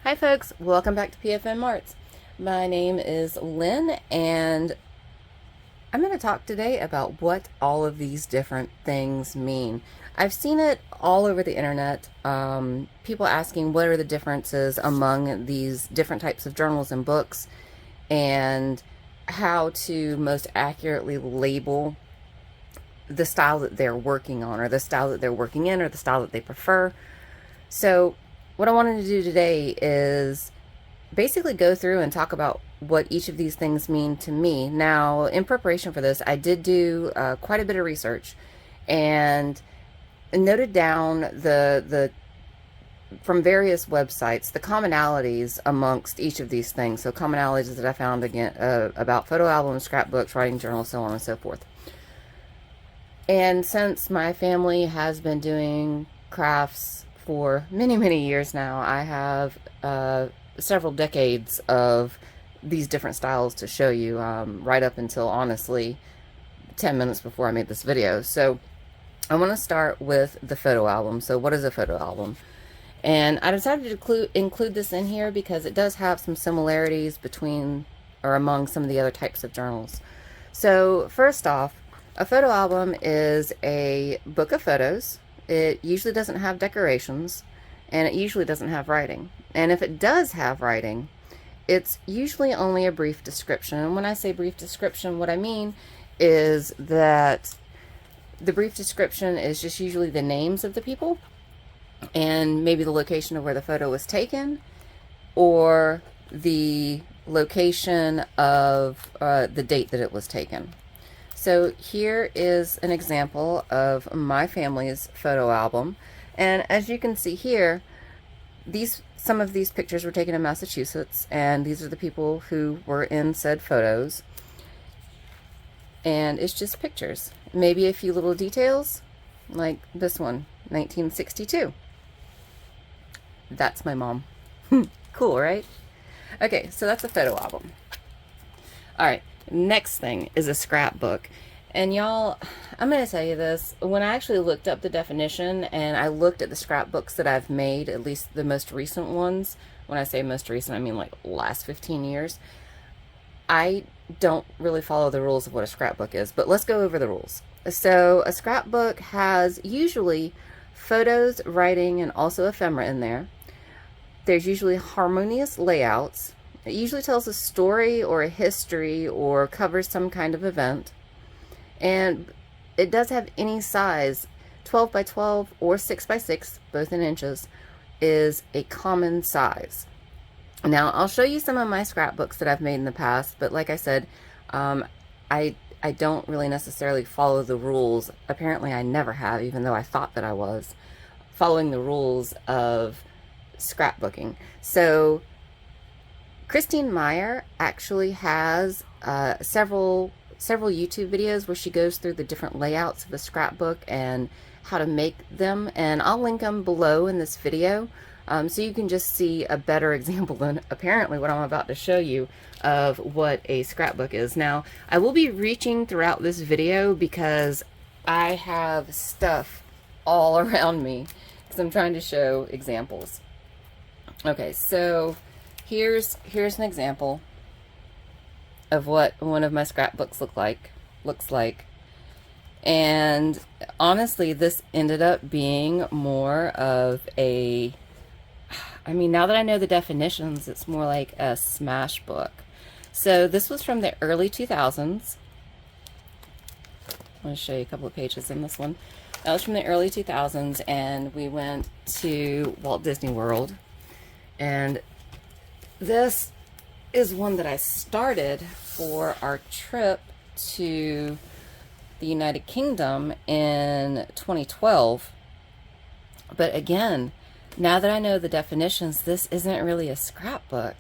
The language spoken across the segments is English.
Hi folks, welcome back to PFM Arts. My name is Lynn and I'm going to talk today about what all of these different things mean. I've seen it all over the internet, people asking what are the differences among these different types of journals and books and how to most accurately label the style that they're working on or the style that they're working in or the style that they prefer. So what I wanted to do today is basically go through and talk about what each of these things mean to me. Now, in preparation for this, I did do quite a bit of research and noted down the from various websites the commonalities amongst each of these things. So commonalities that I found again about photo albums, scrapbooks, writing journals, so on and so forth. And since my family has been doing crafts for many years now, I have several decades of these different styles to show you, right up until honestly 10 minutes before I made this video. So I want to start with the photo album. So what is a photo album? And I decided to include this in here because it does have some similarities between or among some of the other types of journals. So first off, a photo album is a book of photos. It usually doesn't have decorations, and it usually doesn't have writing. And if it does have writing, it's usually only a brief description. And when I say brief description, what I mean is that the brief description is just usually the names of the people and maybe the location of where the photo was taken or the location of the date that it was taken. So here is an example of my family's photo album, and as you can see here, some of these pictures were taken in Massachusetts, and these are the people who were in said photos, and it's just pictures. Maybe a few little details, like this one, 1962. That's my mom. Cool, right? Okay, so that's a photo album. All right. Next thing is a scrapbook. And y'all, I'm going to tell you this. When I actually looked up the definition and I looked at the scrapbooks that I've made, at least the most recent ones, when I say most recent, I mean like last 15 years, I don't really follow the rules of what a scrapbook is. But let's go over the rules. So a scrapbook has usually photos, writing, and also ephemera in there. There's usually harmonious layouts. It usually tells a story or a history or covers some kind of event. And it does have any size. 12 by 12 or 6 by 6, both in inches, is a common size. Now, I'll show you some of my scrapbooks that I've made in the past, but like I said, I don't really necessarily follow the rules. Apparently, I never have, even though I thought that I was following the rules of scrapbooking. So Christine Meyer actually has several YouTube videos where she goes through the different layouts of a scrapbook and how to make them, and I'll link them below in this video, so you can just see a better example than apparently what I'm about to show you of what a scrapbook is. Now, I will be reaching throughout this video because I have stuff all around me because I'm trying to show examples. Okay, so here's an example of what one of my scrapbooks looks like. And honestly, this ended up being more of a, I mean, now that I know the definitions, it's more like a Smashbook. So this was from the early 2000s. I want to show you a couple of pages in this one. That was from the early 2000s, and we went to Walt Disney World. And this is one that I started for our trip to the United Kingdom in 2012. But again, now that I know the definitions, this isn't really a scrapbook,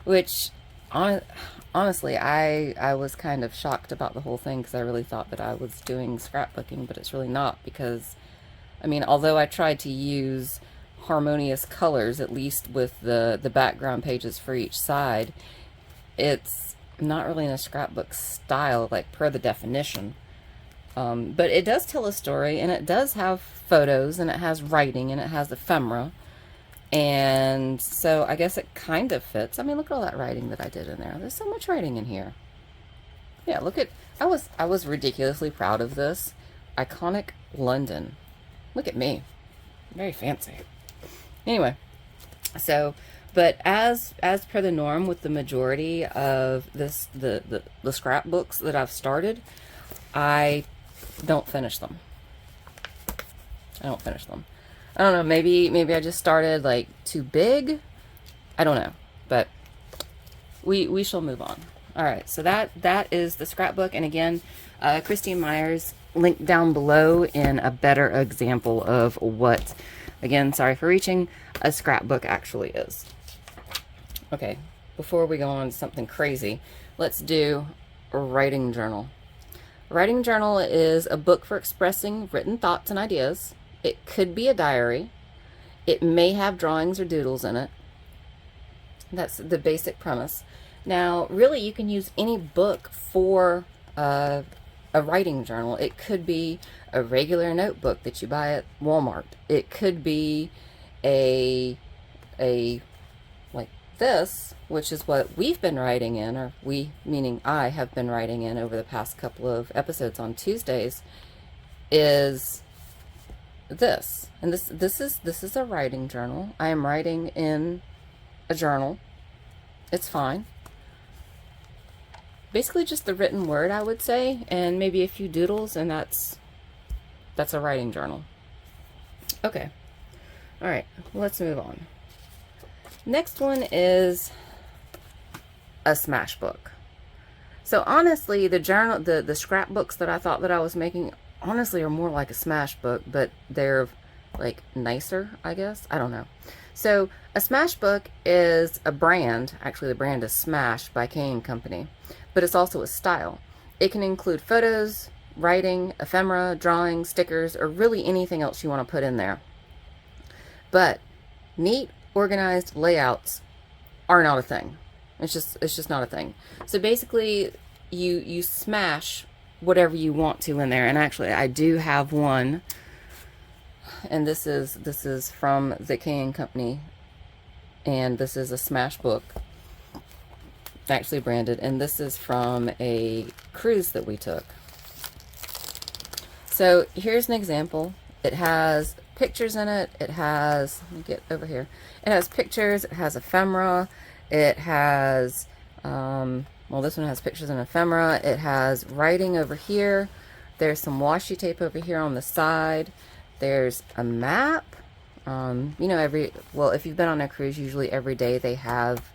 which honestly, I was kind of shocked about the whole thing because I really thought that I was doing scrapbooking, but it's really not, because, I mean, although I tried to use harmonious colors, at least with the background pages for each side, it's not really in a scrapbook style, like per the definition. But it does tell a story, and it does have photos, and it has writing, and it has ephemera, And so I guess it kind of fits. I mean, look at all that writing that I did in there. There's so much writing in here. Yeah, look at, I was ridiculously proud of this. Iconic London. Look at me. Very fancy. Anyway, so, but as per the norm with the majority of this, the scrapbooks that I've started, I don't finish them. I don't finish them. I don't know, maybe I just started like too big. I don't know, but we shall move on. All right, so that is the scrapbook, and again, Christine Myers linked down below in a better example of what, again, sorry for reaching, a scrapbook actually is. Okay, before we go on to something crazy, let's do a writing journal. A writing journal is a book for expressing written thoughts and ideas. It could be a diary. It may have drawings or doodles in it. That's the basic premise. Now, really, you can use any book for a writing journal. It could be a regular notebook that you buy at Walmart. It could be a like this, which is what we've been writing in, or we, meaning I, have been writing in over the past couple of episodes on Tuesdays, is this. And this is a writing journal. I am writing in a journal. It's fine. Basically just the written word, I would say, and maybe a few doodles, and that's a writing journal. Okay. All right, let's move on. Next one is a Smashbook. So honestly, the journal, the scrapbooks that I thought that I was making, honestly are more like a Smashbook, but they're like nicer, I guess. I don't know. So a Smashbook is a brand. Actually, the brand is Smash by K & Company, but it's also a style. It can include photos, writing, ephemera, drawings, stickers, or really anything else you want to put in there. But neat, organized layouts are not a thing. It's just not a thing. So basically, you smash whatever you want to in there. And actually, I do have one, and this is from the K & Company, and this is a Smashbook, actually branded, and this is from a cruise that we took. So here's an example. It has pictures in it. It has, let me get over here. It has pictures. It has ephemera. It has, well, this one has pictures and ephemera. It has writing over here. There's some washi tape over here on the side. There's a map. You know, well, if you've been on a cruise, usually every day they have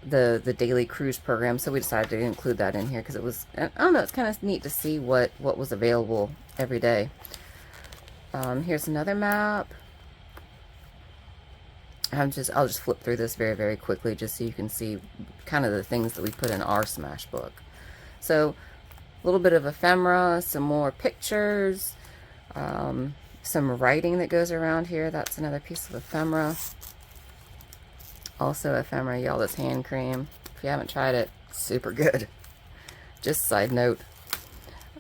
the daily cruise program, so we decided to include that in here because it was, I don't know, it's kind of neat to see what was available every day. Here's another map. I'll just flip through this very, very quickly just so you can see kind of the things that we put in our Smashbook. So a little bit of ephemera, some more pictures, some writing that goes around here. That's another piece of ephemera. Also ephemera, y'all, this hand cream. If you haven't tried it, super good. Just side note.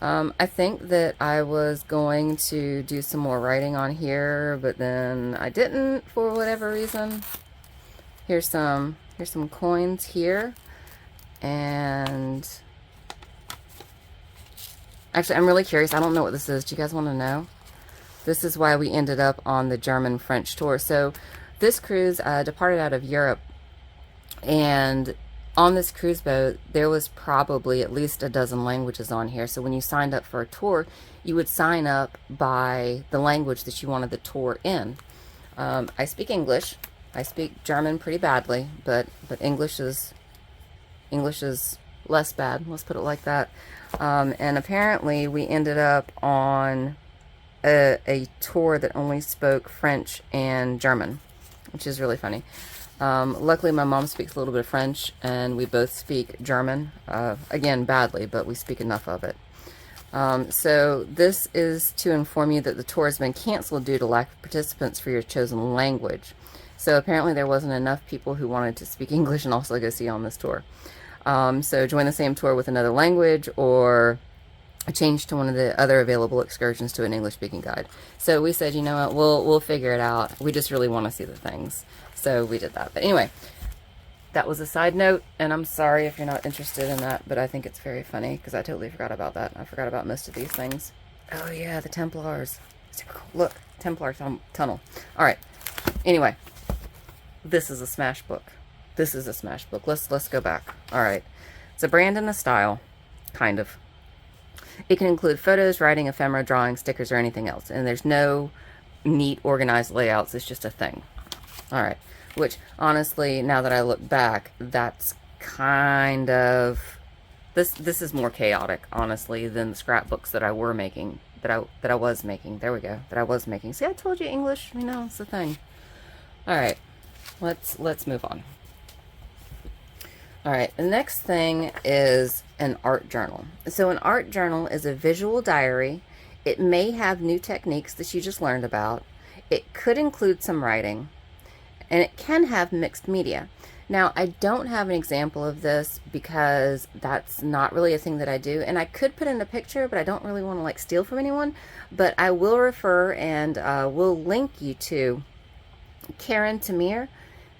I think that I was going to do some more writing on here, but then I didn't for whatever reason. Here's some coins here. And actually, I'm really curious. I don't know what this is. Do you guys want to know? This is why we ended up on the German-French tour. So this cruise departed out of Europe, and on this cruise boat, there was probably at least a dozen languages on here. So when you signed up for a tour, you would sign up by the language that you wanted the tour in. I speak English. I speak German pretty badly, but English is less bad. Let's put it like that. And apparently, we ended up on a tour that only spoke French and German, which is really funny. Luckily, my mom speaks a little bit of French, and we both speak German. Again, badly, but we speak enough of it. So this is to inform you that the tour has been canceled due to lack of participants for your chosen language. So apparently there wasn't enough people who wanted to speak English and also go see on this tour. So join the same tour with another language, or change to one of the other available excursions to an English-speaking guide. So we said, you know what, we'll figure it out. We just really want to see the things. So we did that. But anyway, that was a side note, and I'm sorry if you're not interested in that, but I think it's very funny because I totally forgot about that. I forgot about most of these things. Oh yeah, the Templars. Super cool. Look, Templar tunnel. All right. Anyway, this is a Smashbook. This is a Smashbook. Let's go back. All right. It's a brand and a style, kind of. It can include photos, writing, ephemera, drawings, stickers, or anything else. And there's no neat, organized layouts. It's just a thing. All right. Which, honestly, now that I look back, that's kind of... This is more chaotic, honestly, than the scrapbooks that I were making. That I was making. There we go. That I was making. See, I told you English. You know, it's the thing. All right. Let's move on. All right, the next thing is an art journal. So an art journal is a visual diary. It may have new techniques that you just learned about. It could include some writing, and it can have mixed media. Now, I don't have an example of this because that's not really a thing that I do, and I could put in a picture, but I don't really want to like steal from anyone. But I will refer and will link you to Karen Tamir.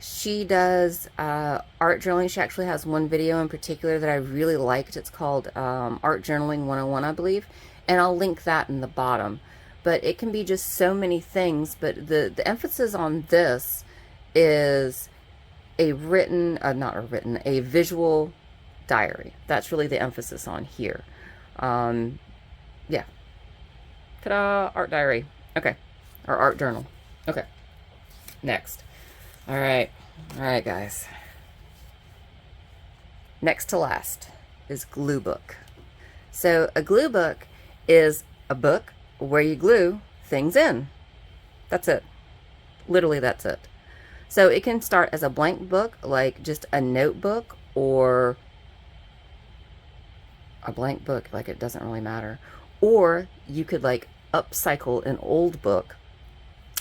She does art journaling. She actually has one video in particular that I really liked. It's called Art Journaling 101, I believe. And I'll link that in the bottom. But it can be just so many things. But the emphasis on this is a a visual diary. That's really the emphasis on here. Yeah. Ta-da! Art diary. Okay. Or art journal. Okay. Next. All right, guys. Next to last is gluebook. So a gluebook is a book where you glue things in. That's it. Literally, that's it. So it can start as a blank book, like just a notebook, or a blank book, like it doesn't really matter. Or you could like upcycle an old book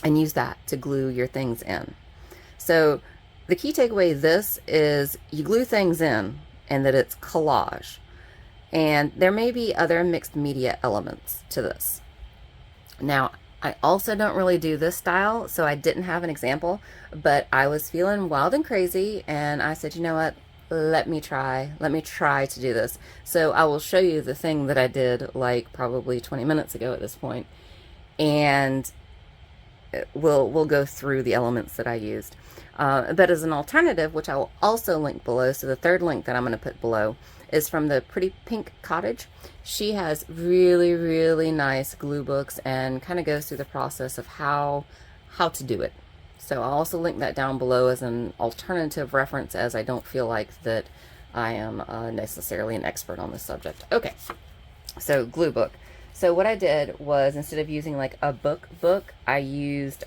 and use that to glue your things in. So the key takeaway this is you glue things in and that it's collage. And there may be other mixed media elements to this. Now, I also don't really do this style, so I didn't have an example, but I was feeling wild and crazy and I said, you know what, let me try to do this. So I will show you the thing that I did like probably 20 minutes ago at this point, and we'll go through the elements that I used. But as an alternative, which I will also link below, so the third link that I'm going to put below is from the Pretty Pink Cottage. She has really, really nice glue books and kind of goes through the process of how to do it. So I'll also link that down below as an alternative reference, as I don't feel like that I am necessarily an expert on this subject. Okay, so glue book. So what I did was, instead of using like a book, I used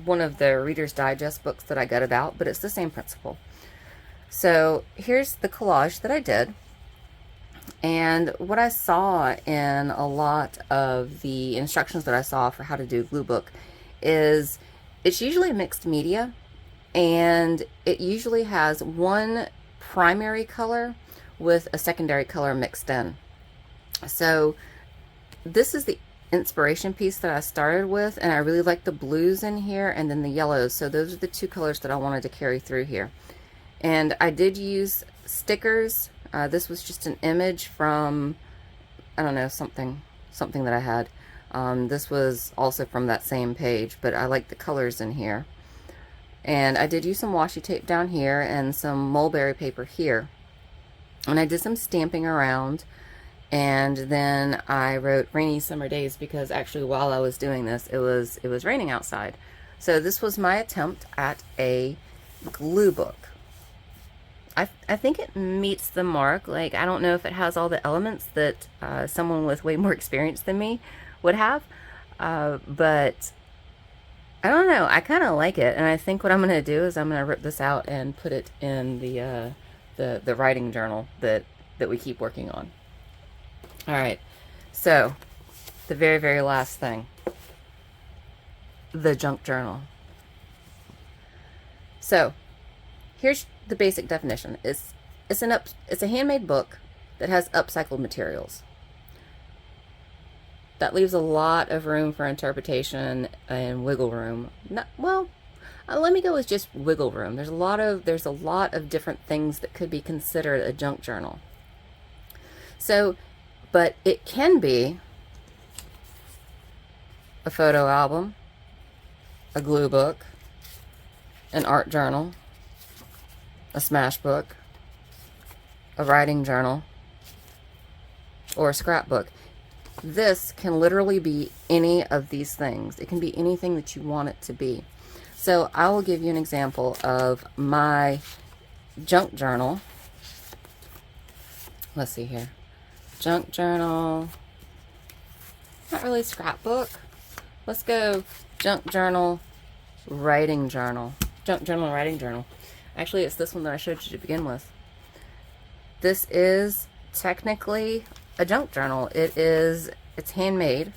one of the Reader's Digest books that I gutted out, but it's the same principle. So here's the collage that I did. And what I saw in a lot of the instructions that I saw for how to do glue book is it's usually mixed media, and it usually has one primary color with a secondary color mixed in. So this is the inspiration piece that I started with, and I really like the blues in here and then the yellows. So those are the two colors that I wanted to carry through here. And I did use stickers. This was just an image from, I don't know, something that I had. This was also from that same page, but I like the colors in here. And I did use some washi tape down here and some mulberry paper here. And I did some stamping around. And then I wrote rainy summer days because actually while I was doing this, it was raining outside. So this was my attempt at a glue book. I think it meets the mark. Like, I don't know if it has all the elements that someone with way more experience than me would have, but I don't know. I kind of like it, and I think what I'm going to do is I'm going to rip this out and put it in the writing journal that we keep working on. All right, so the very, very last thing, the junk journal. So here's the basic definition. It's a handmade book that has upcycled materials. That leaves a lot of room for interpretation and wiggle room. Well, Let me go with just wiggle room. There's a lot of different things that could be considered a junk journal. So, but it can be a photo album, a glue book, an art journal, a Smashbook, a writing journal, or a scrapbook. This can literally be any of these things. It can be anything that you want it to be. So I will give you an example of my junk journal. Let's see here. Junk journal. Not really scrapbook. Let's go junk journal, writing journal. Junk journal, writing journal. Actually, it's this one that I showed you to begin with. This is technically a junk journal. It's handmade.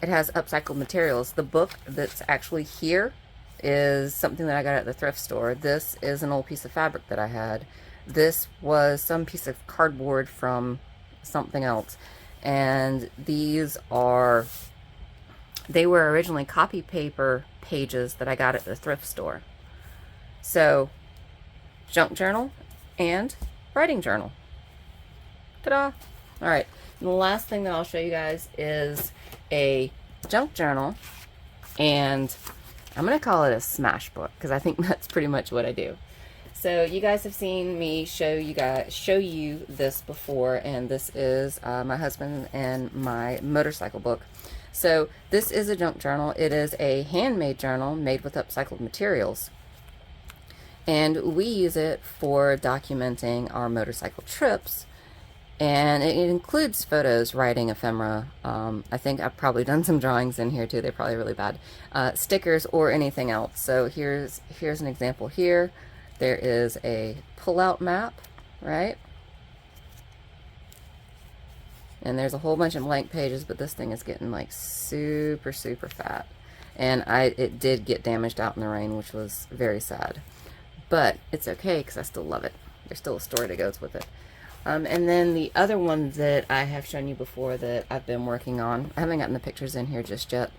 It has upcycled materials. The book that's actually here is something that I got at the thrift store. This is an old piece of fabric that I had. This was some piece of cardboard from something else. And they were originally copy paper pages that I got at the thrift store. So, junk journal and writing journal. Ta-da! Alright, the last thing that I'll show you guys is a junk journal, and I'm going to call it a Smashbook because I think that's pretty much what I do. So you guys have seen me show you this before, and this is my husband and my motorcycle book. So this is a junk journal. It is a handmade journal made with upcycled materials. And we use it for documenting our motorcycle trips. And it includes photos, writing, ephemera. I think I've probably done some drawings in here too. They're probably really bad. Stickers or anything else. So here's an example here. There is a pull-out map, right? And there's a whole bunch of blank pages, but this thing is getting like super, super fat. And it did get damaged out in the rain, which was very sad. But it's okay because I still love it. There's still a story that goes with it. And then the other one that I have shown you before that I've been working on, I haven't gotten the pictures in here just yet.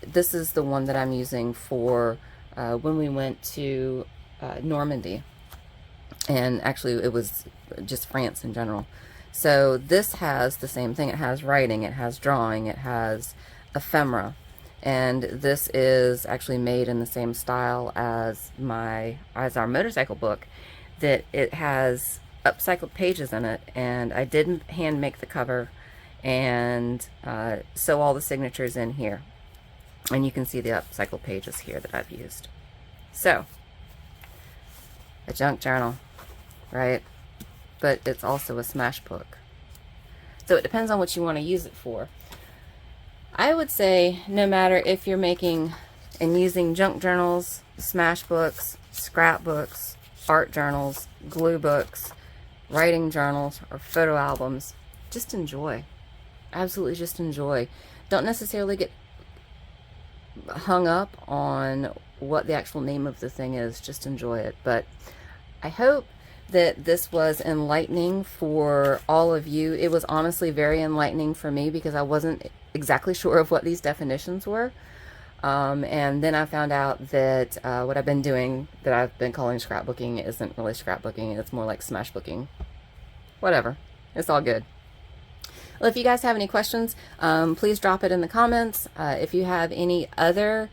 This is the one that I'm using for when we went to Normandy. And actually it was just France in general. So this has the same thing. It has writing, it has drawing, it has ephemera. And this is actually made in the same style as our motorcycle book, that it has upcycled pages in it, and I did hand make the cover and sew all the signatures in here, and you can see the upcycled pages here that I've used. So a junk journal, right? But it's also a Smashbook. So it depends on what you want to use it for. I would say no matter if you're making and using junk journals, Smashbooks, scrapbooks, art journals, glue books, writing journals, or photo albums, just enjoy. Absolutely just enjoy. Don't necessarily get hung up on what the actual name of the thing is. Just enjoy it. But I hope that this was enlightening for all of you. It was honestly very enlightening for me because I wasn't exactly sure of what these definitions were. And then I found out that what I've been doing, that I've been calling scrapbooking, isn't really scrapbooking. It's more like smashbooking. Whatever. It's all good. Well, if you guys have any questions, please drop it in the comments. If you have any other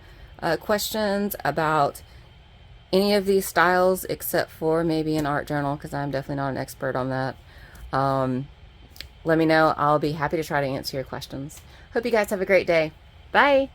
questions about any of these styles, except for maybe an art journal, because I'm definitely not an expert on that, let me know. I'll be happy to try to answer your questions. Hope you guys have a great day. Bye!